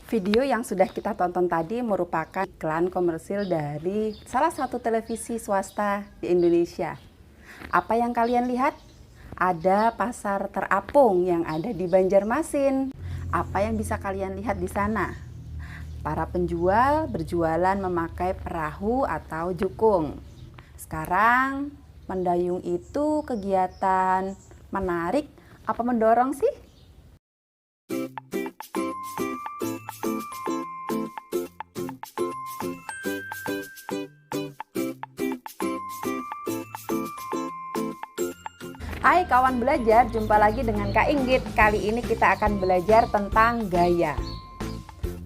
Video yang sudah kita tonton tadi merupakan iklan komersil dari salah satu televisi swasta di Indonesia. Apa yang kalian lihat? Ada pasar terapung yang ada di Banjarmasin. Apa yang bisa kalian lihat di sana? Para penjual berjualan memakai perahu atau jukung. Sekarang, mendayung itu kegiatan menarik apa mendorong sih? Hai kawan belajar, jumpa lagi dengan Kak Inggit. Kali ini kita akan belajar tentang gaya.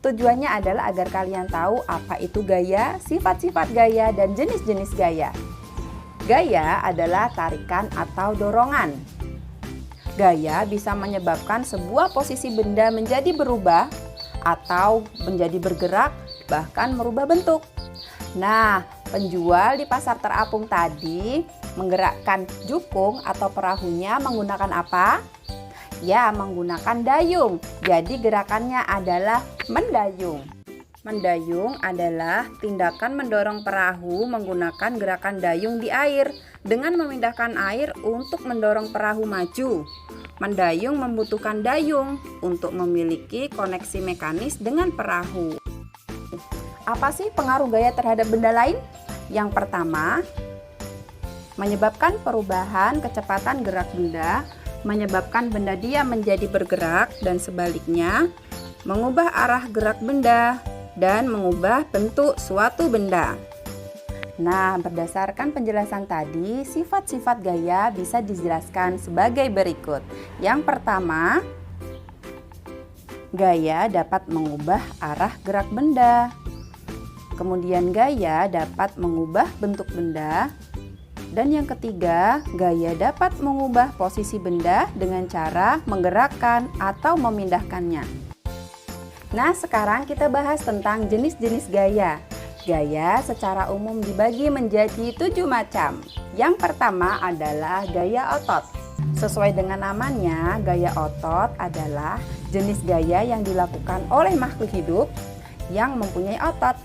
Tujuannya adalah agar kalian tahu apa itu gaya, sifat-sifat gaya, dan jenis-jenis gaya. Gaya adalah tarikan atau dorongan. Gaya bisa menyebabkan sebuah posisi benda menjadi berubah atau menjadi bergerak, bahkan merubah bentuk. Nah, penjual di pasar terapung tadi menggerakkan jukung atau perahunya menggunakan apa? Ya, menggunakan dayung. Jadi gerakannya adalah mendayung. Mendayung adalah tindakan mendorong perahu menggunakan gerakan dayung di air dengan memindahkan air untuk mendorong perahu maju. Mendayung membutuhkan dayung untuk memiliki koneksi mekanis dengan perahu. Apa sih pengaruh gaya terhadap benda lain? Yang pertama, menyebabkan perubahan kecepatan gerak benda, menyebabkan benda diam menjadi bergerak dan sebaliknya, mengubah arah gerak benda, dan mengubah bentuk suatu benda. Nah, berdasarkan penjelasan tadi, sifat-sifat gaya bisa dijelaskan sebagai berikut. Yang pertama, gaya dapat mengubah arah gerak benda. Kemudian gaya dapat mengubah bentuk benda. Dan yang ketiga, gaya dapat mengubah posisi benda dengan cara menggerakkan atau memindahkannya. Nah, sekarang kita bahas tentang jenis-jenis gaya. Gaya secara umum dibagi menjadi 7 macam. Yang pertama adalah gaya otot. Sesuai dengan namanya, gaya otot adalah jenis gaya yang dilakukan oleh makhluk hidup yang mempunyai otot.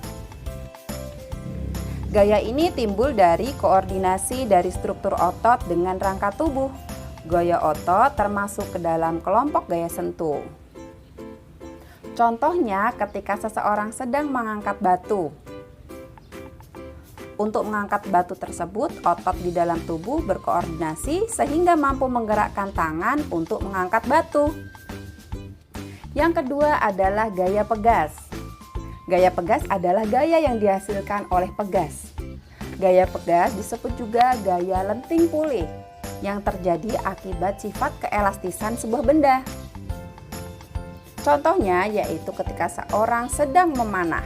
Gaya ini timbul dari koordinasi dari struktur otot dengan rangka tubuh. Gaya otot termasuk ke dalam kelompok gaya sentuh. Contohnya ketika seseorang sedang mengangkat batu. Untuk mengangkat batu tersebut, otot di dalam tubuh berkoordinasi sehingga mampu menggerakkan tangan untuk mengangkat batu. Yang kedua adalah gaya pegas. Gaya pegas adalah gaya yang dihasilkan oleh pegas. Gaya pegas disebut juga gaya lenting pulih yang terjadi akibat sifat keelastisan sebuah benda. Contohnya yaitu ketika seorang sedang memanah.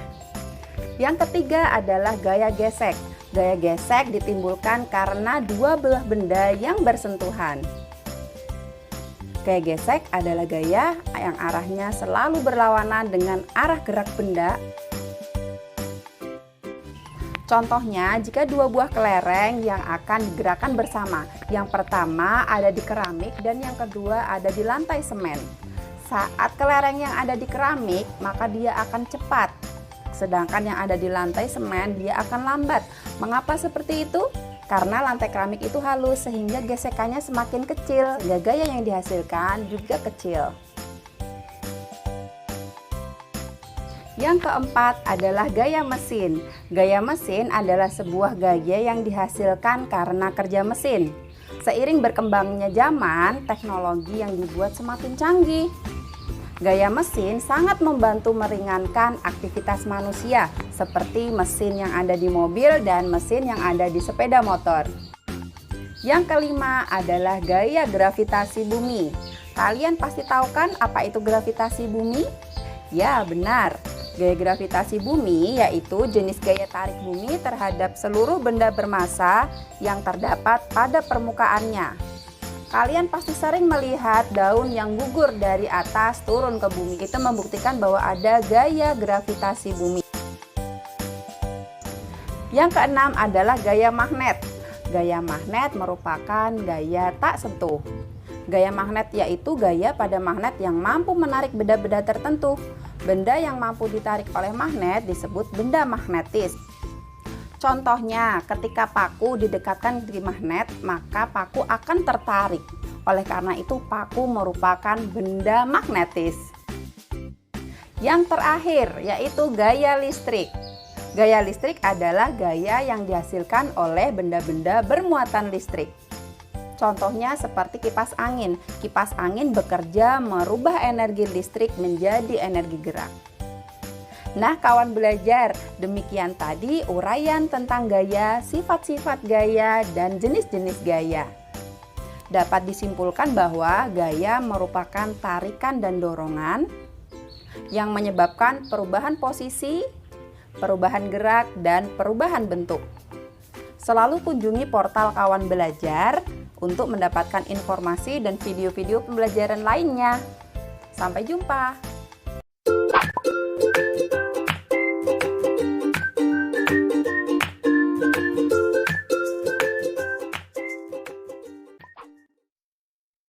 Yang ketiga adalah gaya gesek. Gaya gesek ditimbulkan karena dua belah benda yang bersentuhan. Gaya gesek adalah gaya yang arahnya selalu berlawanan dengan arah gerak benda. Contohnya, jika dua buah kelereng yang akan digerakkan bersama. Yang pertama ada di keramik dan yang kedua ada di lantai semen. Saat kelereng yang ada di keramik, maka dia akan cepat. Sedangkan yang ada di lantai semen, dia akan lambat. Mengapa seperti itu? Karena lantai keramik itu halus sehingga gesekannya semakin kecil, sehingga gaya yang dihasilkan juga kecil. Yang keempat adalah gaya mesin. Gaya mesin adalah sebuah gaya yang dihasilkan karena kerja mesin. Seiring berkembangnya zaman, teknologi yang dibuat semakin canggih. Gaya mesin sangat membantu meringankan aktivitas manusia, seperti mesin yang ada di mobil dan mesin yang ada di sepeda motor. Yang kelima adalah gaya gravitasi bumi. Kalian pasti tahu kan apa itu gravitasi bumi? Ya, benar. Gaya gravitasi bumi yaitu jenis gaya tarik bumi terhadap seluruh benda bermassa yang terdapat pada permukaannya. Kalian pasti sering melihat daun yang gugur dari atas turun ke bumi. Itu membuktikan bahwa ada gaya gravitasi bumi. Yang keenam adalah gaya magnet. Gaya magnet merupakan gaya tak sentuh. Gaya magnet yaitu gaya pada magnet yang mampu menarik benda-benda tertentu. Benda yang mampu ditarik oleh magnet disebut benda magnetis. Contohnya, ketika paku didekatkan di magnet, maka paku akan tertarik. Oleh karena itu, paku merupakan benda magnetis. Yang terakhir, yaitu gaya listrik. Gaya listrik adalah gaya yang dihasilkan oleh benda-benda bermuatan listrik. Contohnya seperti kipas angin. Kipas angin bekerja merubah energi listrik menjadi energi gerak. Nah, kawan belajar, demikian tadi uraian tentang gaya, sifat-sifat gaya, dan jenis-jenis gaya. Dapat disimpulkan bahwa gaya merupakan tarikan dan dorongan yang menyebabkan perubahan posisi, perubahan gerak, dan perubahan bentuk. Selalu kunjungi portal Kawan Belajar untuk mendapatkan informasi dan video-video pembelajaran lainnya. Sampai jumpa!